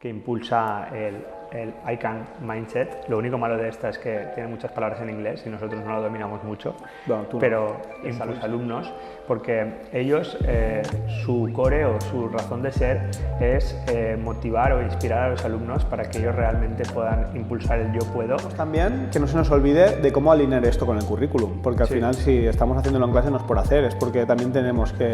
que impulsa el I Can Mindset. Lo único malo de esta es que tiene muchas palabras en inglés y nosotros no lo dominamos mucho, pero impulsa a los alumnos porque ellos, su core o su razón de ser es motivar o inspirar a los alumnos para que ellos realmente puedan impulsar el yo puedo. También que no se nos olvide de cómo alinear esto con el currículum, porque al final si estamos haciéndolo en clase no es por hacer, es porque también tenemos que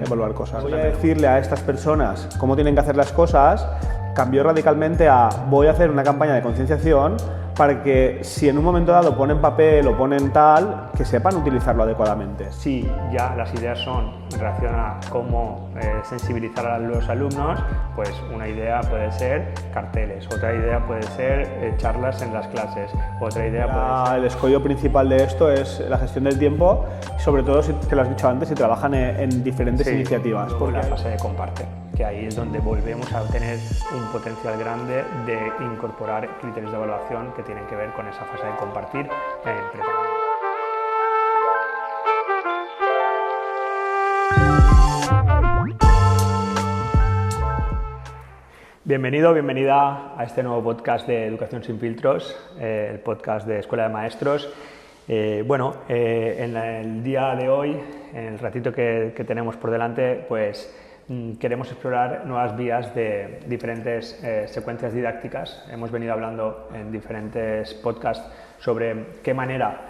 evaluar cosas. Voy a decirle a estas personas cómo tienen que hacer las cosas. Cambió radicalmente a voy a hacer una campaña de concienciación para que si en un momento dado ponen papel o ponen tal, que sepan utilizarlo adecuadamente. Si ya las ideas son en relación a cómo sensibilizar a los alumnos, pues una idea puede ser carteles, otra idea puede ser charlas en las clases, otra idea puede ser... El escollo principal de esto es la gestión del tiempo, sobre todo, que lo has dicho antes, si trabajan en diferentes iniciativas. Por la fase de comparte, que ahí es donde volvemos a tener un potencial grande de incorporar criterios de evaluación que tienen que ver con esa fase de compartir preparada. Bienvenido, bienvenida a este nuevo podcast de Educación sin filtros, el podcast de Escuela de Maestros. En el día de hoy, en el ratito que tenemos por delante, pues queremos explorar nuevas vías de diferentes secuencias didácticas. Hemos venido hablando en diferentes podcasts sobre qué manera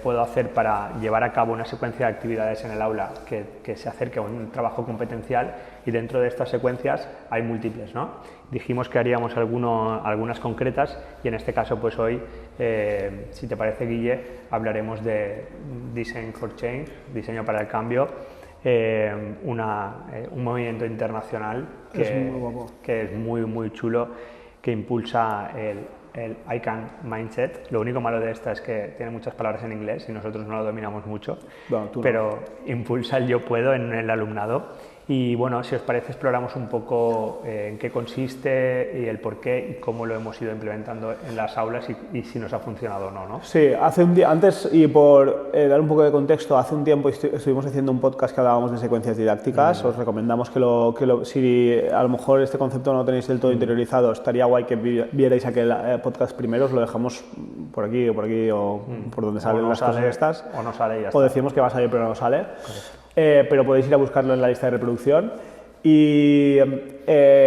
puedo hacer para llevar a cabo una secuencia de actividades en el aula que se acerque a un trabajo competencial, y dentro de estas secuencias hay múltiples, ¿no? Dijimos que haríamos algunas concretas y en este caso pues hoy, si te parece, Guille, hablaremos de Design for Change, diseño para el cambio. Un movimiento internacional que es muy chulo, que impulsa el I Can Mindset. Lo único malo de esta es que tiene muchas palabras en inglés y nosotros no lo dominamos mucho, pero impulsa el yo puedo en el alumnado. Y bueno, si os parece, exploramos un poco en qué consiste y el por qué y cómo lo hemos ido implementando en las aulas y si nos ha funcionado o no, ¿no? Sí, antes, y por dar un poco de contexto, hace un tiempo estuvimos haciendo un podcast que hablábamos de secuencias didácticas. Os recomendamos si a lo mejor este concepto no lo tenéis del todo interiorizado, estaría guay que vierais aquel podcast primero. Os lo dejamos por aquí o por donde salen las cosas estas. O no sale y ya está. O decimos que va a salir pero no sale. Pero podéis ir a buscarlo en la lista de reproducción. Y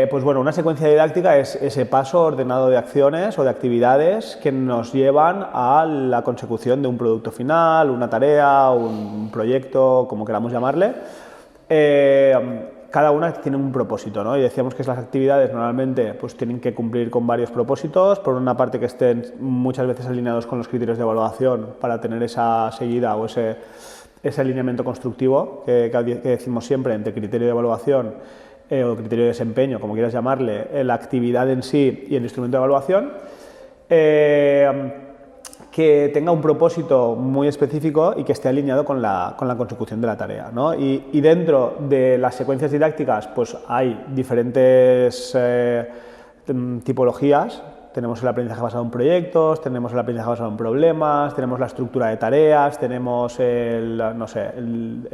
pues bueno, una secuencia didáctica es ese paso ordenado de acciones o de actividades que nos llevan a la consecución de un producto final, una tarea, un proyecto, como queramos llamarle. Cada una tiene un propósito, ¿no? Y decíamos que las actividades normalmente pues tienen que cumplir con varios propósitos. Por una parte, que estén muchas veces alineados con los criterios de evaluación para tener esa seguida o ese alineamiento constructivo que decimos siempre entre criterio de evaluación o criterio de desempeño, como quieras llamarle, la actividad en sí y el instrumento de evaluación, que tenga un propósito muy específico y que esté alineado con la consecución de la tarea, ¿no? Y dentro de las secuencias didácticas pues hay diferentes tipologías. Tenemos el aprendizaje basado en proyectos, tenemos el aprendizaje basado en problemas, tenemos la estructura de tareas, tenemos el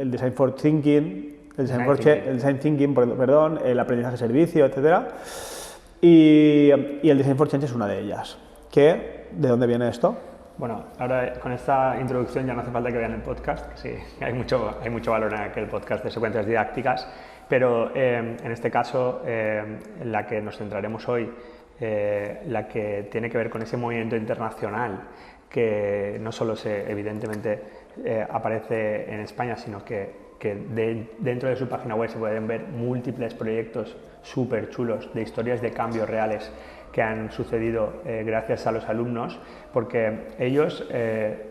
design for thinking, el design thinking, perdón, el aprendizaje servicio, etcétera. Y el design for change es una de ellas. ¿De dónde viene esto? Bueno, ahora con esta introducción ya no hace falta que vean el podcast, que sí, hay mucho valor en aquel podcast de secuencias didácticas, pero en este caso, la que nos centraremos hoy, la que tiene que ver con ese movimiento internacional que no solo evidentemente aparece en España, sino que dentro de su página web se pueden ver múltiples proyectos súper chulos de historias de cambio reales que han sucedido gracias a los alumnos, porque ellos,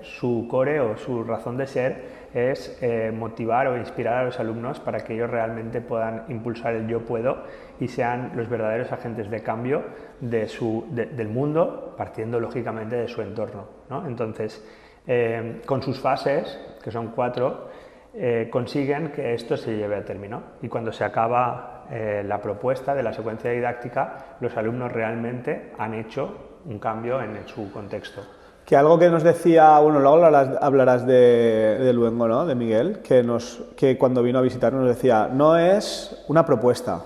su core o su razón de ser es motivar o inspirar a los alumnos para que ellos realmente puedan impulsar el yo puedo y sean los verdaderos agentes de cambio del mundo, partiendo lógicamente de su entorno, ¿no? Entonces, con sus fases, que son 4, consiguen que esto se lleve a término, y cuando se acaba la propuesta de la secuencia didáctica, los alumnos realmente han hecho un cambio en su contexto. Que algo que nos decía, bueno, luego hablarás de Luengo, ¿no? De Miguel, que cuando vino a visitarnos nos decía, no es una propuesta.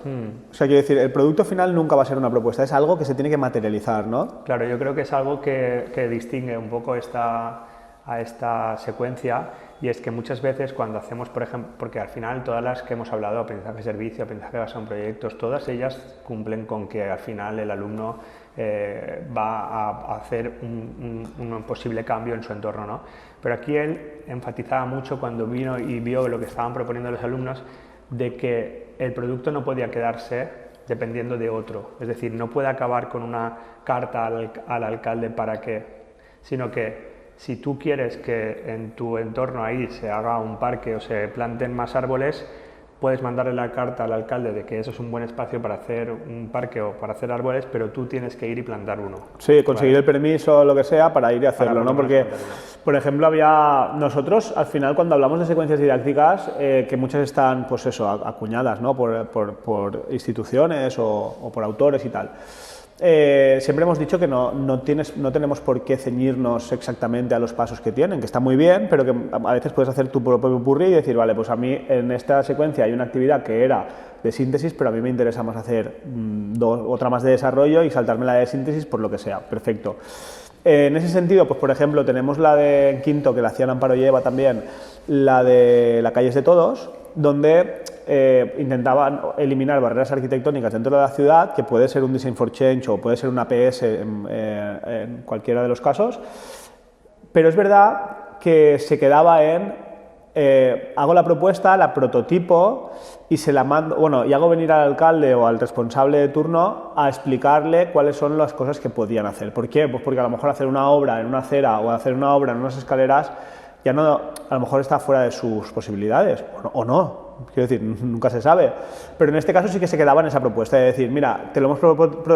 O sea, quiero decir, el producto final nunca va a ser una propuesta, es algo que se tiene que materializar, ¿no? Claro, yo creo que es algo que distingue un poco a esta secuencia, y es que muchas veces cuando hacemos, por ejemplo, porque al final todas las que hemos hablado, aprendizaje de servicio, aprendizaje basado en proyectos, todas ellas cumplen con que al final el alumno va a hacer un posible cambio en su entorno, ¿no? Pero aquí él enfatizaba mucho cuando vino y vio lo que estaban proponiendo los alumnos, de que el producto no podía quedarse dependiendo de otro, es decir, no puede acabar con una carta al alcalde para qué, sino que si tú quieres que en tu entorno ahí se haga un parque o se planten más árboles, puedes mandarle la carta al alcalde de que eso es un buen espacio para hacer un parque o para hacer árboles, pero tú tienes que ir y plantar uno. Sí, conseguir el permiso o lo que sea para ir y hacerlo, ¿no? Porque, por ejemplo, nosotros al final cuando hablamos de secuencias didácticas, que muchas están, pues eso, acuñadas, ¿no? por instituciones o por autores y tal. Siempre hemos dicho que no tenemos por qué ceñirnos exactamente a los pasos que tienen, que está muy bien, pero que a veces puedes hacer tu propio purrí y decir, vale, pues a mí en esta secuencia hay una actividad que era de síntesis, pero a mí me interesa más hacer otra más de desarrollo y saltarme la de síntesis por lo que sea, perfecto. En ese sentido, pues por ejemplo, tenemos la de quinto, que la hacían Amparo y Eva también, la de La calle es de todos, donde intentaban eliminar barreras arquitectónicas dentro de la ciudad, que puede ser un Design for Change o puede ser una APS en cualquiera de los casos, pero es verdad que se quedaba en hago la propuesta, la prototipo y se la mando, bueno, y hago venir al alcalde o al responsable de turno a explicarle cuáles son las cosas que podían hacer. ¿Por qué? Pues porque a lo mejor hacer una obra en una acera o hacer una obra en unas escaleras ya no, a lo mejor está fuera de sus posibilidades, o no, quiero decir, nunca se sabe, pero en este caso sí que se quedaba en esa propuesta de decir, mira, lo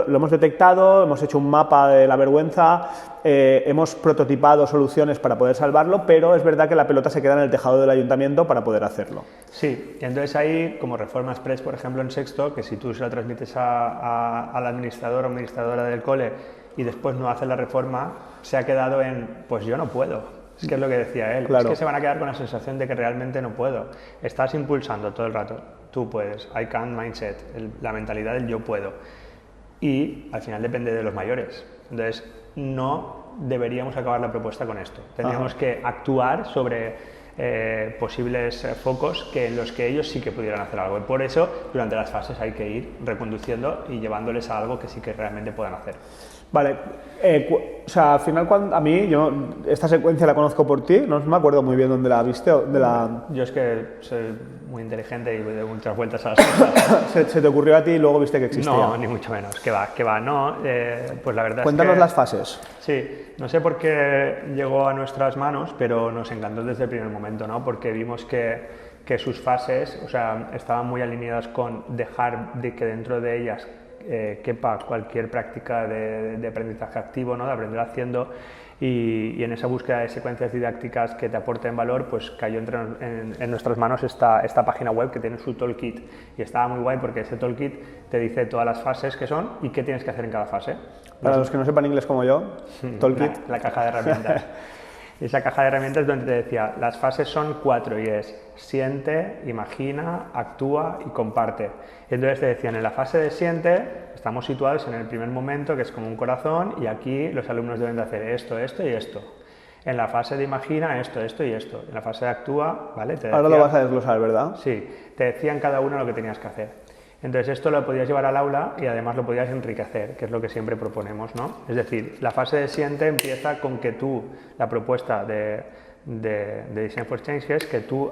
hemos detectado, hemos hecho un mapa de la vergüenza, hemos prototipado soluciones para poder salvarlo, pero es verdad que la pelota se queda en el tejado del ayuntamiento para poder hacerlo. Sí, entonces ahí, como Reforma Express, por ejemplo, en sexto, que si tú se lo transmites al administrador o administradora del cole y después no hace la reforma, se ha quedado en, pues yo no puedo. Es que es lo que decía él, claro. Es que se van a quedar con la sensación de que realmente no puedo. Estás impulsando todo el rato, tú puedes, I can mindset, la mentalidad del yo puedo. Y al final depende de los mayores. Entonces, no deberíamos acabar la propuesta con esto. Tendríamos que actuar sobre posibles focos en los que ellos sí que pudieran hacer algo. Y por eso, durante las fases hay que ir reconduciendo y llevándoles a algo que sí que realmente puedan hacer. Vale, o sea, al final a mí, yo esta secuencia la conozco por ti, no me acuerdo muy bien dónde la viste. Yo es que soy muy inteligente y doy muchas vueltas a las cosas. ¿Se te ocurrió a ti y luego viste que existía? No, ni mucho menos, que va, no, pues la verdad Cuéntanos es que, las fases. Sí, no sé por qué llegó a nuestras manos, pero nos encantó desde el primer momento, ¿no? Porque vimos que sus fases, o sea, estaban muy alineadas con dejar de que dentro de ellas quepa cualquier práctica de aprendizaje activo, ¿no? De aprender haciendo, y en esa búsqueda de secuencias didácticas que te aporten valor, pues cayó en nuestras manos esta página web que tiene su toolkit, y estaba muy guay porque ese toolkit te dice todas las fases que son y qué tienes que hacer en cada fase. Para los que no sepan inglés como yo, toolkit. La caja de herramientas. Esa caja de herramientas donde te decía, las fases son 4 y es siente, imagina, actúa y comparte. Entonces te decían, en la fase de siente estamos situados en el primer momento, que es como un corazón, y aquí los alumnos deben de hacer esto, esto y esto. En la fase de imagina, esto, esto y esto. En la fase de actúa, ¿vale? Ahora lo vas a desglosar, ¿verdad? Sí, te decían cada uno lo que tenías que hacer. Entonces esto lo podías llevar al aula y además lo podías enriquecer, que es lo que siempre proponemos, ¿no? Es decir, la fase de siente empieza con que tú, la propuesta de Design for Change es que tú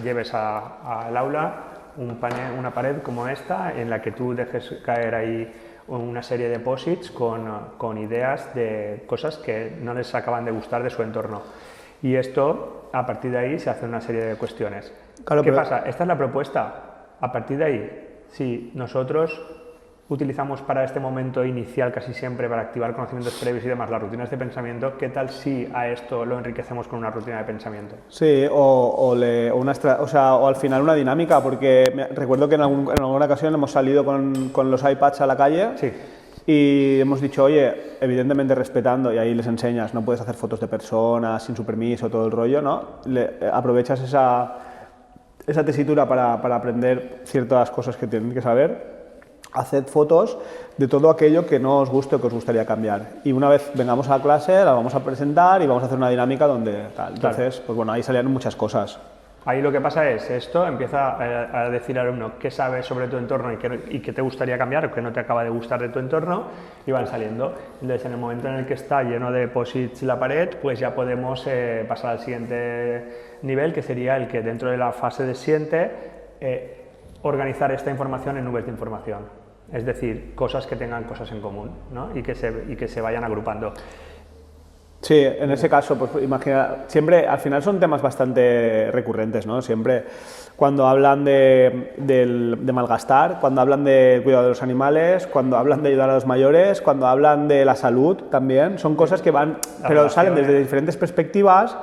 lleves al aula una pared como esta, en la que tú dejes caer ahí una serie de posits con ideas de cosas que no les acaban de gustar de su entorno. Y esto, a partir de ahí, se hace una serie de cuestiones. Claro, ¿Qué pasa? Esta es la propuesta. A partir de ahí, si nosotros utilizamos para este momento inicial casi siempre para activar conocimientos previos y demás las rutinas de pensamiento, ¿qué tal si a esto lo enriquecemos con una rutina de pensamiento? Sí, o al final una dinámica, porque recuerdo que en alguna ocasión hemos salido con los iPads a la calle. Sí. Y hemos dicho, oye, evidentemente respetando, y ahí les enseñas, no puedes hacer fotos de personas sin su permiso, todo el rollo, ¿no? Aprovechas esa tesitura para aprender ciertas cosas que tienen que saber. Haced fotos de todo aquello que no os guste o que os gustaría cambiar. Y una vez vengamos a la clase, la vamos a presentar y vamos a hacer una dinámica donde tal. Entonces, pues bueno, ahí salieron muchas cosas. Ahí lo que pasa es esto, empieza a decir al alumno qué sabes sobre tu entorno y qué te gustaría cambiar o qué no te acaba de gustar de tu entorno, y van saliendo. Entonces, en el momento en el que está lleno de posits la pared, pues ya podemos pasar al siguiente nivel, que sería el que dentro de la fase de siente, organizar esta información en nubes de información. Es decir, cosas que tengan cosas en común, ¿no? y que se vayan agrupando. Sí, en ese caso, pues imagina, siempre, al final son temas bastante recurrentes, ¿no? Siempre cuando hablan de malgastar, cuando hablan de cuidado de los animales, cuando hablan de ayudar a los mayores, cuando hablan de la salud también, son cosas que van, pero salen desde diferentes perspectivas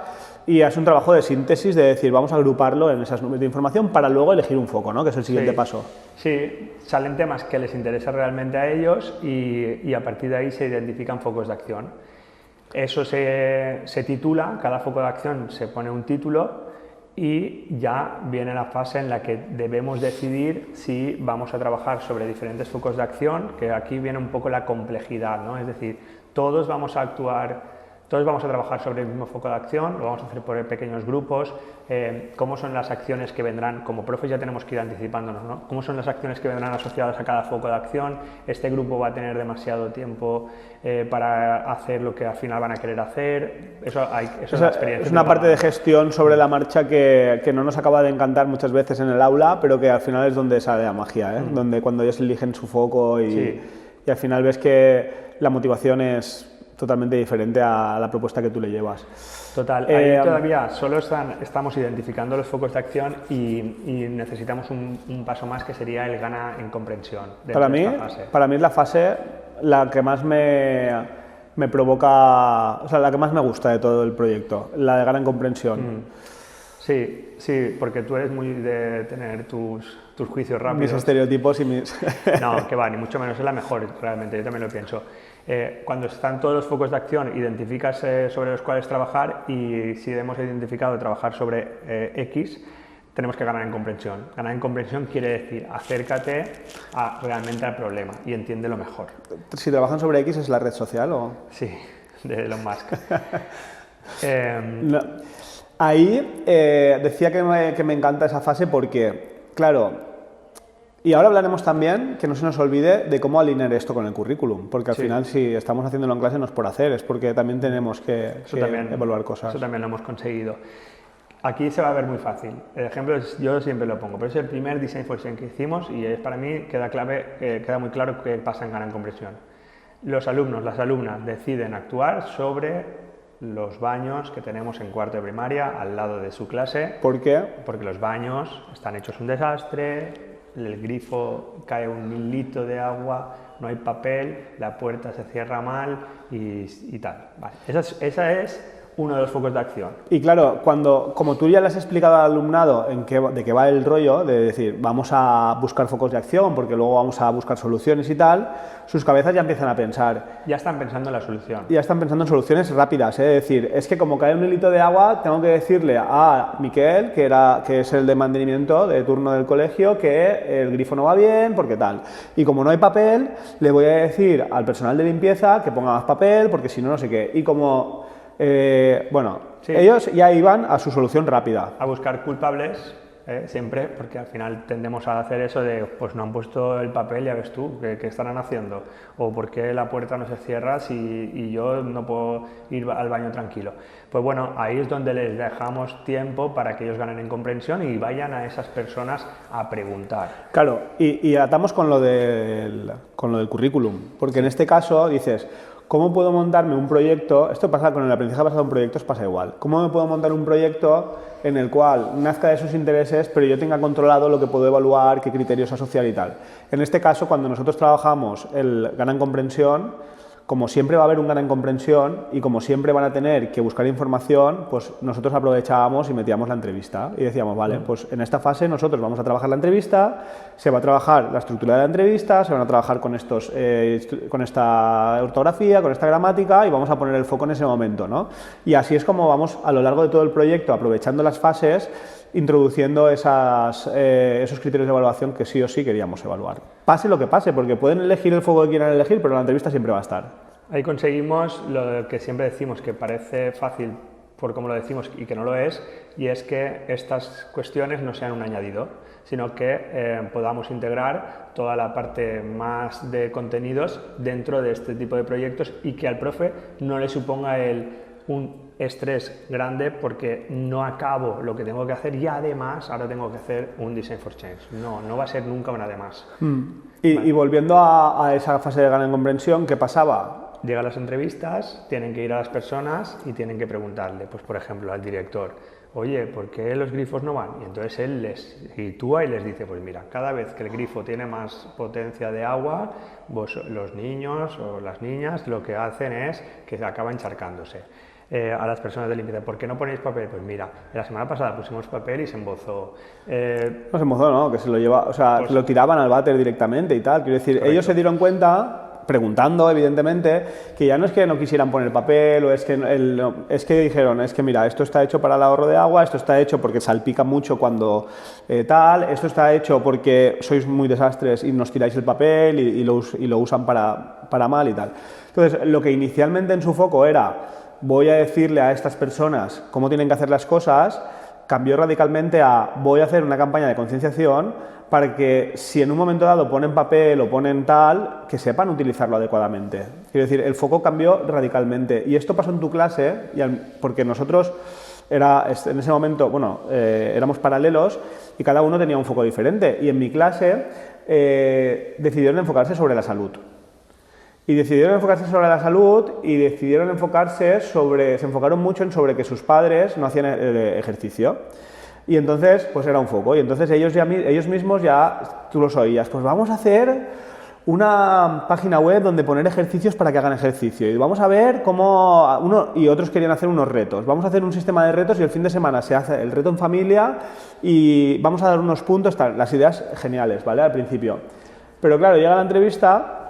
y es un trabajo de síntesis de decir, vamos a agruparlo en esas nubes de información para luego elegir un foco, ¿no? Que es el siguiente paso. Sí, salen temas que les interesa realmente a ellos y a partir de ahí se identifican focos de acción. Eso se titula, cada foco de acción se pone un título y ya viene la fase en la que debemos decidir si vamos a trabajar sobre diferentes focos de acción, que aquí viene un poco la complejidad, ¿no? Es decir, todos vamos a trabajar sobre el mismo foco de acción, lo vamos a hacer por pequeños grupos, cómo son las acciones que vendrán, como profes ya tenemos que ir anticipándonos, ¿no? Cómo son las acciones que vendrán asociadas a cada foco de acción, este grupo va a tener demasiado tiempo para hacer lo que al final van a querer hacer, eso es la experiencia. Es una parte de gestión sobre la marcha que no nos acaba de encantar muchas veces en el aula, pero que al final es donde sale la magia, donde cuando ellos eligen su foco y al final ves que la motivación es totalmente diferente a la propuesta que tú le llevas. Total, ahí todavía solo estamos identificando los focos de acción y necesitamos un paso más, que sería el gana en comprensión. Para mí es la fase la que más me provoca, o sea, la que más me gusta de todo el proyecto, la de gana en comprensión. Sí, porque tú eres muy de tener tus juicios rápidos. Mis estereotipos y mis... No, que va, ni mucho menos, es la mejor realmente, yo también lo pienso. Cuando están todos los focos de acción, identificas sobre los cuales trabajar, y si hemos identificado trabajar sobre X, tenemos que ganar en comprensión. Ganar en comprensión quiere decir acércate realmente al problema y entiéndelo mejor. Si trabajan sobre X, ¿es la red social o...? Sí, de Elon Musk. No. Ahí decía que me encanta esa fase porque, claro, y ahora hablaremos también, que no se nos olvide, de cómo alinear esto con el currículum, porque al final si estamos haciéndolo en clase no es por hacer, es porque también tenemos que evaluar cosas. Eso también lo hemos conseguido. Aquí se va a ver muy fácil. El ejemplo yo siempre lo pongo, pero es el primer Design for Design que hicimos y para mí queda muy claro qué pasa en gana en comprensión. Los alumnos, las alumnas deciden actuar sobre los baños que tenemos en cuarto de primaria al lado de su clase. ¿Por qué? Porque los baños están hechos un desastre, el grifo cae un hilito de agua, no hay papel, la puerta se cierra mal y tal. Vale. Esa es uno de los focos de acción. Y claro, como tú ya le has explicado al alumnado de qué va el rollo, de decir, vamos a buscar focos de acción porque luego vamos a buscar soluciones y tal, sus cabezas ya empiezan a pensar. Ya están pensando en la solución. Ya están pensando en soluciones rápidas, es decir, es que como cae un hilito de agua, tengo que decirle a Miquel, que es el de mantenimiento de turno del colegio, que el grifo no va bien, porque tal. Y como no hay papel, le voy a decir al personal de limpieza que ponga más papel, porque si no, no sé qué. Y como... ellos ya iban a su solución rápida. A buscar culpables, siempre, porque al final tendemos a hacer eso de, pues no han puesto el papel, ya ves tú, ¿qué estarán haciendo? O ¿por qué la puerta no se cierra y yo no puedo ir al baño tranquilo? Pues bueno, ahí es donde les dejamos tiempo para que ellos ganen en comprensión y vayan a esas personas a preguntar. Claro, y atamos con lo del currículum, porque en este caso dices... ¿Cómo puedo montarme un proyecto? Esto pasa con el aprendizaje basado en proyectos, pasa igual. ¿Cómo me puedo montar un proyecto en el cual nazca de sus intereses, pero yo tenga controlado lo que puedo evaluar, qué criterios asociar y tal? En este caso, cuando nosotros trabajamos el gana en comprensión, como siempre va a haber un gran en comprensión y como siempre van a tener que buscar información, pues nosotros aprovechábamos y metíamos la entrevista y decíamos, vale, pues en esta fase nosotros vamos a trabajar la entrevista, se va a trabajar la estructura de la entrevista, se van a trabajar con esta ortografía, con esta gramática y vamos a poner el foco en ese momento, ¿no? Y así es como vamos a lo largo de todo el proyecto, aprovechando las fases, introduciendo esos criterios de evaluación que sí o sí queríamos evaluar. Pase lo que pase, porque pueden elegir el foco que quieran elegir, pero la entrevista siempre va a estar. Ahí conseguimos lo que siempre decimos, que parece fácil por cómo lo decimos y que no lo es, y es que estas cuestiones no sean un añadido, sino que podamos integrar toda la parte más de contenidos dentro de este tipo de proyectos y que al profe no le suponga un estrés grande porque no acabo lo que tengo que hacer y además ahora tengo que hacer un Design for Change. No va a ser nunca un además. Y volviendo a esa fase de gran comprensión, ¿qué pasaba? Llegan las entrevistas, tienen que ir a las personas y tienen que preguntarle, pues por ejemplo al director, oye, ¿por qué los grifos no van? Y entonces él les sitúa y les dice, pues mira, cada vez que el grifo tiene más potencia de agua, los niños o las niñas lo que hacen es que acaban encharcándose. A las personas de limpieza, ¿por qué no ponéis papel? Pues mira, la semana pasada pusimos papel y se embozó. No se embozó, ¿no? Que se lo lleva, o sea, pues, lo tiraban al váter directamente y tal. Quiero decir, correcto. Ellos se dieron cuenta, preguntando evidentemente, que ya no es que no quisieran poner papel o es que dijeron, es que mira, esto está hecho para el ahorro de agua, esto está hecho porque salpica mucho cuando tal, esto está hecho porque sois muy desastres y nos tiráis el papel y lo usan para mal y tal. Entonces, lo que inicialmente en su foco era voy a decirle a estas personas cómo tienen que hacer las cosas, cambió radicalmente a voy a hacer una campaña de concienciación para que si en un momento dado ponen papel o ponen tal, que sepan utilizarlo adecuadamente. Quiero decir, el foco cambió radicalmente y esto pasó en tu clase porque nosotros en ese momento, bueno, éramos paralelos y cada uno tenía un foco diferente y en mi clase decidieron enfocarse sobre la salud. Y decidieron enfocarse sobre la salud y decidieron se enfocaron mucho sobre que sus padres no hacían ejercicio. Y entonces, pues era un foco. Y entonces ellos mismos ya, tú los oías, pues vamos a hacer una página web donde poner ejercicios para que hagan ejercicio. Y vamos a ver cómo y otros querían hacer unos retos. Vamos a hacer un sistema de retos y el fin de semana se hace el reto en familia y vamos a dar unos puntos, las ideas geniales, ¿vale? Al principio. Pero claro, llega la entrevista.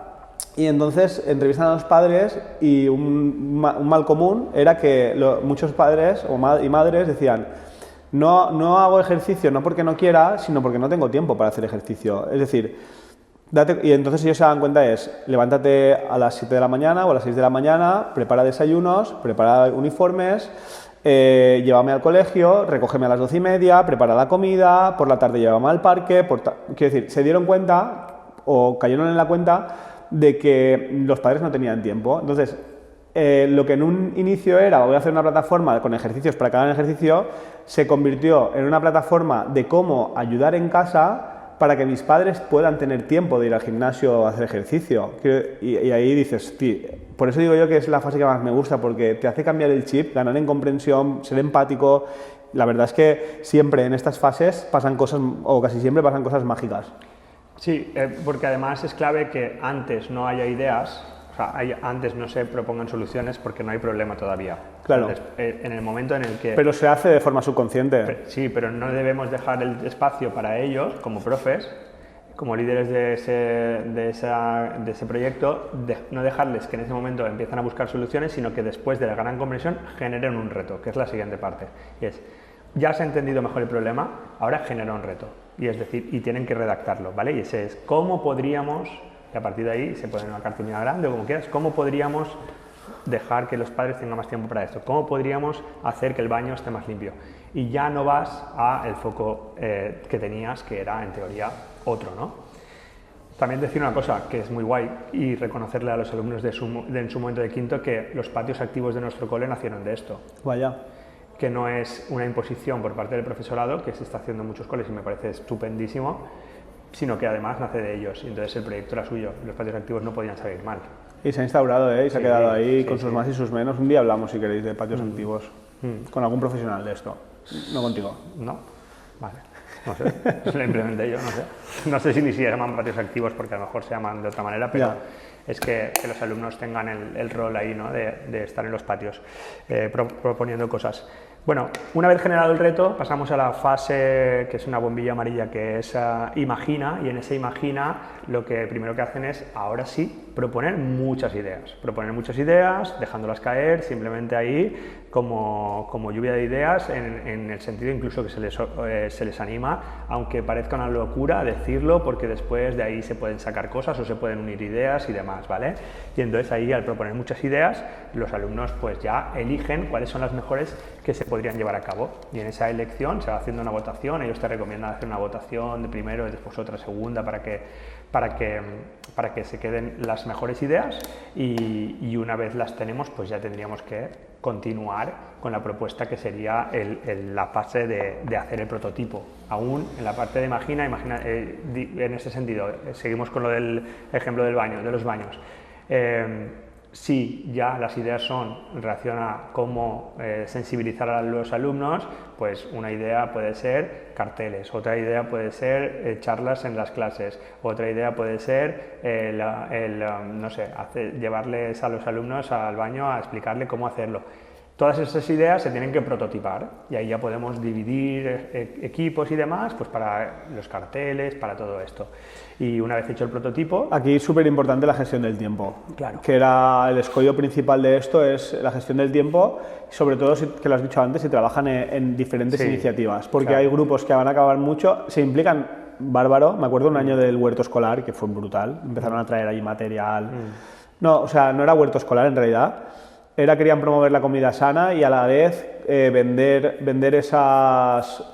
Y entonces entrevistan a los padres y un mal común era que muchos padres y madres decían no hago ejercicio no porque no quiera, sino porque no tengo tiempo para hacer ejercicio. Es decir, y entonces ellos se dan cuenta levántate a las 7 de la mañana o a las 6 de la mañana, prepara desayunos, prepara uniformes, llévame al colegio, recógeme a las 12:30, prepara la comida, por la tarde llévame al parque. Quiero decir, se dieron cuenta o cayeron en la cuenta de que los padres no tenían tiempo. Entonces, lo que en un inicio era voy a hacer una plataforma con ejercicios para que hagan ejercicio, se convirtió en una plataforma de cómo ayudar en casa para que mis padres puedan tener tiempo de ir al gimnasio a hacer ejercicio. Y ahí dices, tío, por eso digo yo que es la fase que más me gusta, porque te hace cambiar el chip, ganar en comprensión, ser empático. La verdad es que siempre en estas fases pasan cosas, o casi siempre pasan cosas mágicas. Sí, porque además es clave que antes no haya ideas, o sea, antes no se propongan soluciones porque no hay problema todavía. Claro. En el momento en el que... Pero se hace de forma subconsciente. Sí, pero no debemos dejar el espacio para ellos, como profes, como líderes de ese proyecto, no dejarles que en ese momento empiezan a buscar soluciones, sino que después de la gran comprensión generen un reto, que es la siguiente parte. Y es, ya se ha entendido mejor el problema, ahora genera un reto. Y es decir, y tienen que redactarlo, ¿vale? Y ese es cómo podríamos, y a partir de ahí se pone una cartulina grande o como quieras, cómo podríamos dejar que los padres tengan más tiempo para esto, cómo podríamos hacer que el baño esté más limpio. Y ya no vas al foco que tenías, que era en teoría otro, ¿no? También decir una cosa que es muy guay y reconocerle a los alumnos en su momento de quinto que los patios activos de nuestro cole nacieron de esto. Vaya. Que no es una imposición por parte del profesorado, que se está haciendo en muchos coles y me parece estupendísimo, sino que además nace de ellos, y entonces el proyecto era suyo, los patios activos no podían salir mal. Y se ha instaurado, y se ha quedado ahí con sus más y sus menos. Un día hablamos, si queréis, de patios activos, con algún profesional de esto, no contigo. No, vale, no sé, lo implementé yo, no sé. No sé si ni se llaman patios activos porque a lo mejor se llaman de otra manera, pero es que los alumnos tengan el rol ahí, ¿no? de estar en los patios proponiendo cosas. Bueno, una vez generado el reto, pasamos a la fase que es una bombilla amarilla, que es imagina, y en ese imagina lo que primero que hacen es, ahora sí, proponer muchas ideas, dejándolas caer, simplemente ahí como lluvia de ideas, en el sentido incluso que se les anima, aunque parezca una locura decirlo, porque después de ahí se pueden sacar cosas o se pueden unir ideas y demás, ¿vale? Y entonces ahí, al proponer muchas ideas, los alumnos pues ya eligen cuáles son las mejores que se podrían llevar a cabo, y en esa elección se va haciendo una votación. Ellos te recomiendan hacer una votación de primero y después otra segunda para que se queden las mejores ideas, y una vez las tenemos pues ya tendríamos que continuar con la propuesta, que sería la fase de hacer el prototipo. Aún en la parte de imagina en ese sentido, seguimos con lo del ejemplo del baño, de los baños. Si ya las ideas son en relación a cómo sensibilizar a los alumnos, pues una idea puede ser carteles, otra idea puede ser charlas en las clases, otra idea puede ser no sé, llevarles a los alumnos al baño a explicarle cómo hacerlo. Todas esas ideas se tienen que prototipar, y ahí ya podemos dividir equipos y demás, pues para los carteles, para todo esto. Y una vez hecho el prototipo... Aquí es súper importante la gestión del tiempo. Claro. Que era el escollo principal de esto, es la gestión del tiempo, sobre todo, que lo has dicho antes, si trabajan en diferentes iniciativas, porque claro, hay grupos que van a acabar mucho, se implican bárbaro. Me acuerdo un año del huerto escolar, que fue brutal, empezaron a traer ahí material. No, o sea, no era huerto escolar en realidad. Querían promover la comida sana y a la vez vender esas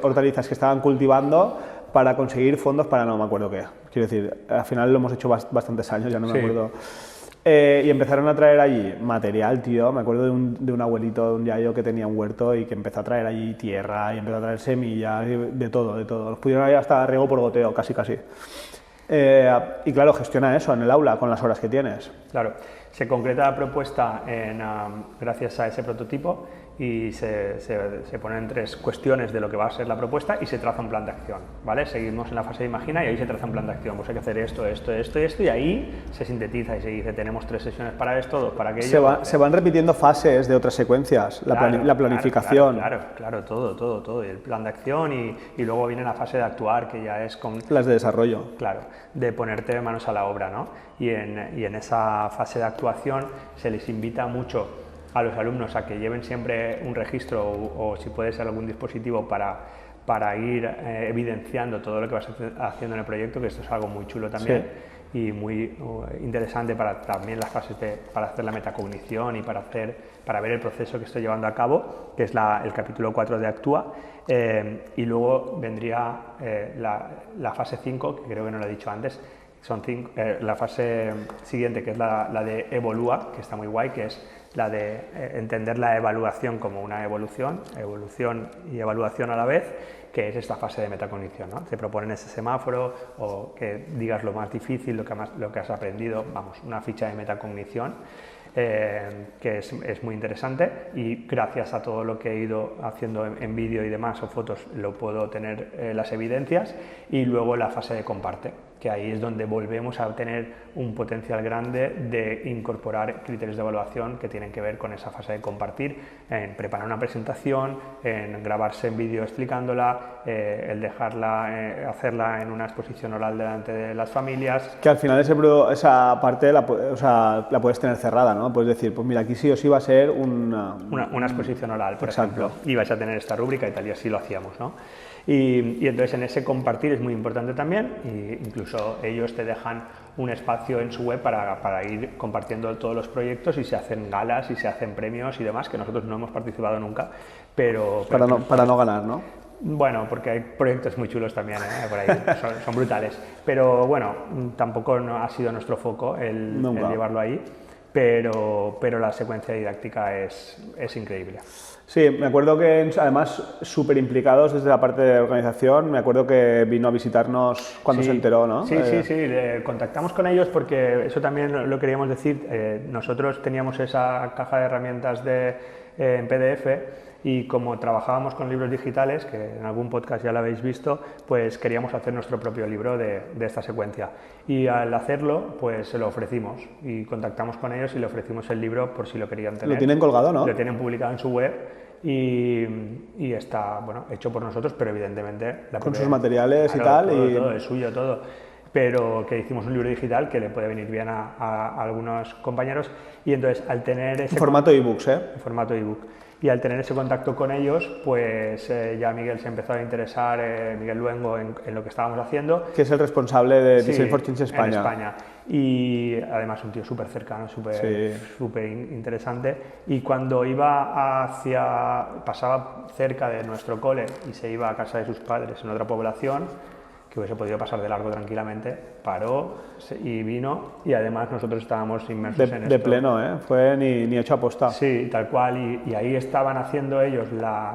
hortalizas que estaban cultivando para conseguir fondos para no me acuerdo qué. Quiero decir, al final lo hemos hecho bastantes años, ya no me acuerdo. Y empezaron a traer allí material, tío. Me acuerdo de un abuelito, de un yayo que tenía un huerto y que empezó a traer allí tierra y empezó a traer semillas, de todo. Los pudieron ahí hasta riego por goteo, casi. Y claro, gestiona eso en el aula con las horas que tienes. Claro. Se concreta la propuesta gracias a ese prototipo, y se ponen 3 cuestiones de lo que va a ser la propuesta y se traza un plan de acción, ¿vale? Seguimos en la fase de imagina y ahí se traza un plan de acción. Pues hay que hacer esto, y ahí se sintetiza y se dice, tenemos 3 sesiones para esto, 2 para aquello. Se van repitiendo fases de otras secuencias, la planificación. Claro, todo. Y el plan de acción, y luego viene la fase de actuar, que ya es con... Las de desarrollo. Claro, de ponerte manos a la obra, ¿no? Y en esa fase de actuación se les invita mucho a los alumnos a que lleven siempre un registro o si puede ser algún dispositivo para ir evidenciando todo lo que vas haciendo en el proyecto, que esto es algo muy chulo también. Sí. Y muy interesante para también las fases para hacer la metacognición y para ver el proceso que estoy llevando a cabo, que es el capítulo 4 de Actúa. Y luego vendría la fase 5, que creo que no lo he dicho antes. Son 5, la fase siguiente, que es la de Evolúa, que está muy guay, que es la de entender la evaluación como una evolución y evaluación a la vez, que es esta fase de metacognición, ¿no? Te proponen ese semáforo, o que digas lo más difícil, lo que has aprendido, vamos, una ficha de metacognición, que es muy interesante, y gracias a todo lo que he ido haciendo en vídeo y demás, o fotos, lo puedo tener las evidencias. Y luego la fase de comparte, que ahí es donde volvemos a tener un potencial grande de incorporar criterios de evaluación que tienen que ver con esa fase de compartir, en preparar una presentación, en grabarse en vídeo explicándola, el dejarla, hacerla en una exposición oral delante de las familias. Que al final esa parte la puedes tener cerrada, ¿no? Puedes decir, pues mira, aquí sí o sí va a ser una exposición oral, por ejemplo, y vais a tener esta rúbrica y tal, y así lo hacíamos, ¿no? Y entonces en ese compartir es muy importante también, e incluso ellos te dejan un espacio en su web para ir compartiendo todos los proyectos, y se hacen galas y se hacen premios y demás, que nosotros no hemos participado nunca, pero para no ganar, ¿no? Bueno, porque hay proyectos muy chulos también, por ahí, son brutales, pero bueno, tampoco no ha sido nuestro foco el llevarlo ahí, pero la secuencia didáctica es increíble. Sí, me acuerdo que además súper implicados desde la parte de organización. Me acuerdo que vino a visitarnos cuando se enteró, ¿no? Sí, contactamos con ellos porque eso también lo queríamos decir. Nosotros teníamos esa caja de herramientas en PDF. Y como trabajábamos con libros digitales, que en algún podcast ya lo habéis visto, pues queríamos hacer nuestro propio libro de esta secuencia. Y al hacerlo, pues se lo ofrecimos y contactamos con ellos y le ofrecimos el libro por si lo querían tener. Lo tienen colgado, ¿no? Lo tienen publicado en su web y está, bueno, hecho por nosotros, pero evidentemente... Con sus materiales, claro, y tal. Todo, es suyo, todo. Pero que hicimos un libro digital que le puede venir bien a algunos compañeros y entonces al tener ese... En formato ebooks, ¿eh? En formato ebook. Y al tener ese contacto con ellos, pues ya Miguel se empezó a interesar, Miguel Luengo, en lo que estábamos haciendo. Que es el responsable de Design for Change España. En España. Y además un tío súper cercano, súper interesante. Y cuando pasaba cerca de nuestro cole y se iba a casa de sus padres en otra población, que hubiese podido pasar de largo tranquilamente, paró y vino, y además nosotros estábamos inmersos en esto. De pleno, ¿eh? Fue ni hecho aposta. Sí, tal cual, y ahí estaban haciendo ellos,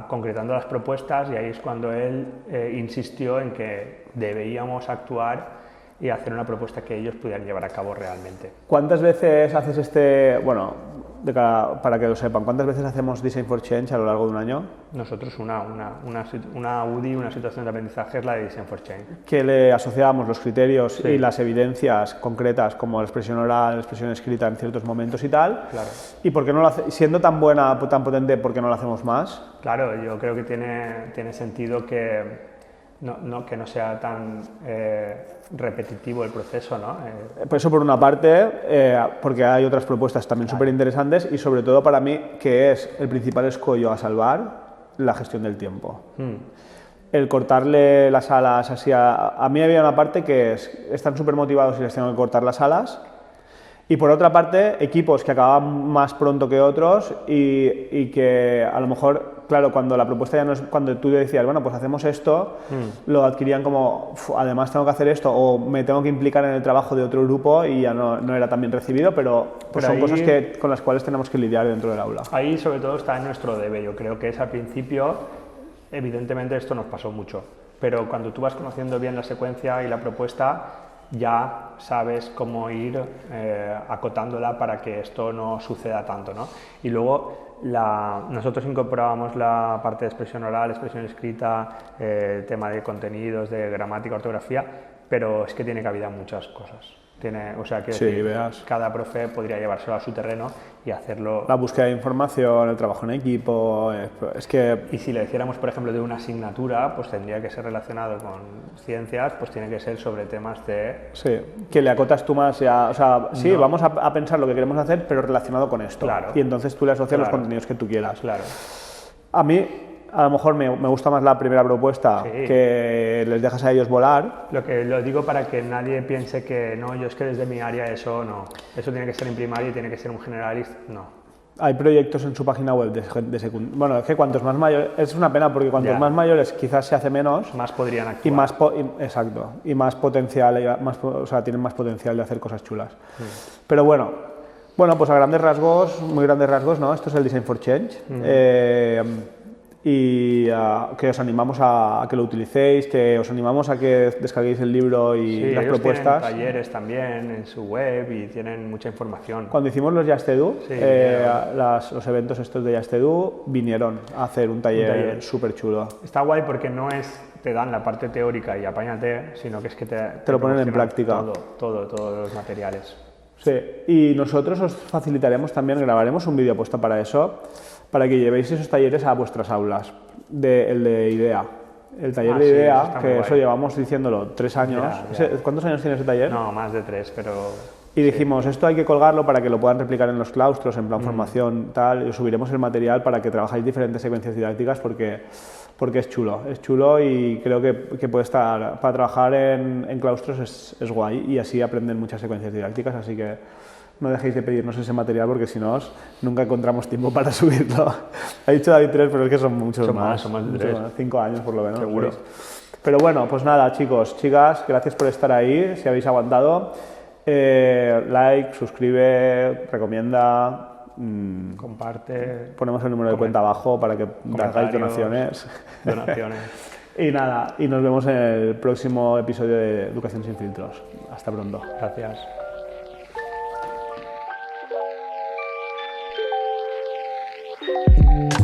concretando las propuestas, y ahí es cuando él insistió en que debíamos actuar y hacer una propuesta que ellos pudieran llevar a cabo realmente. ¿Cuántas veces haces para que lo sepan, cuántas veces hacemos Design for Change a lo largo de un año? Nosotros una UDI, una situación de aprendizaje, es la de Design for Change. Que le asociamos los criterios y las evidencias concretas, como la expresión oral, la expresión escrita en ciertos momentos y tal. Claro. ¿Y por qué no lo siendo tan buena, tan potente, por qué no lo hacemos más? Claro, yo creo que tiene sentido que no sea tan repetitivo el proceso, ¿no? Por eso, por una parte, porque hay otras propuestas también súper interesantes y sobre todo para mí, que es el principal escollo a salvar, la gestión del tiempo. El cortarle las alas así a mí había una parte que están súper motivados y les tengo que cortar las alas. Y por otra parte, equipos que acababan más pronto que otros y que a lo mejor, claro, cuando la propuesta ya no es, cuando tú decías, bueno, pues hacemos esto, lo adquirían como, además tengo que hacer esto, o me tengo que implicar en el trabajo de otro grupo y ya no era tan bien recibido, pero pues son cosas con las cuales tenemos que lidiar dentro del aula. Ahí sobre todo está en nuestro debe, yo creo que es al principio, evidentemente esto nos pasó mucho, pero cuando tú vas conociendo bien la secuencia y la propuesta, ya sabes cómo ir acotándola para que esto no suceda tanto, ¿no? Y luego nosotros incorporábamos la parte de expresión oral, expresión escrita, tema de contenidos, de gramática, ortografía, pero es que tiene cabida muchas cosas. O sea, que cada profe podría llevárselo a su terreno y hacerlo. La búsqueda de información, el trabajo en equipo, es que... Y si le hiciéramos, por ejemplo, de una asignatura, pues tendría que ser relacionado con ciencias, pues tiene que ser sobre temas de... Sí, que le acotas tú más ya, o sea, sí, vamos a pensar lo que queremos hacer, pero relacionado con esto. Claro. Y entonces tú le asocias los contenidos que tú quieras. Claro. A mí, a lo mejor me gusta más la primera propuesta, que les dejas a ellos volar. Lo digo para que nadie piense que no, yo es que desde mi área eso no. Eso tiene que ser en primaria y tiene que ser un generalista, no. Hay proyectos en su página web de secundaria. Bueno, es que cuantos más mayores, es una pena porque cuantos más mayores quizás se hace menos. Más podrían actuar. Exacto, y más potencial, o sea, tienen más potencial de hacer cosas chulas. Pero bueno, pues a grandes rasgos, muy grandes rasgos, ¿no? Esto es el Design for Change. Y que os animamos a que lo utilicéis, que os animamos a que descarguéis el libro y las propuestas. Tienen talleres también en su web y tienen mucha información. Cuando hicimos los Just Edu, los eventos estos de Just Edu, vinieron a hacer un taller súper chulo. Está guay porque no te dan la parte teórica y apáñate, sino que es que te lo ponen en práctica. Todos los materiales. Sí, y nosotros os facilitaremos también, grabaremos un vídeo puesto para eso, para que llevéis esos talleres a vuestras aulas, el de IDEA. El taller de IDEA, que eso llevamos diciéndolo 3 años. Ya. ¿Cuántos años tiene ese taller? No, más de 3, pero... Y dijimos, esto hay que colgarlo para que lo puedan replicar en los claustros, en plan formación, tal, y os subiremos el material para que trabajáis diferentes secuencias didácticas porque es chulo y creo que puede estar, para trabajar en claustros es guay y así aprenden muchas secuencias didácticas, así que no dejéis de pedirnos ese material porque si no, nunca encontramos tiempo para subirlo. Ha dicho David 3, pero es que son muchos más. Son más de 3. 5 años por lo menos. Seguro. Pero bueno, pues nada, chicos, chicas, gracias por estar ahí, si habéis aguantado. Like, suscribe, recomienda, comparte. Ponemos el número de cuenta abajo para que hagáis donaciones. Y nada, y nos vemos en el próximo episodio de Educación sin filtros. Hasta pronto. Gracias. Chao.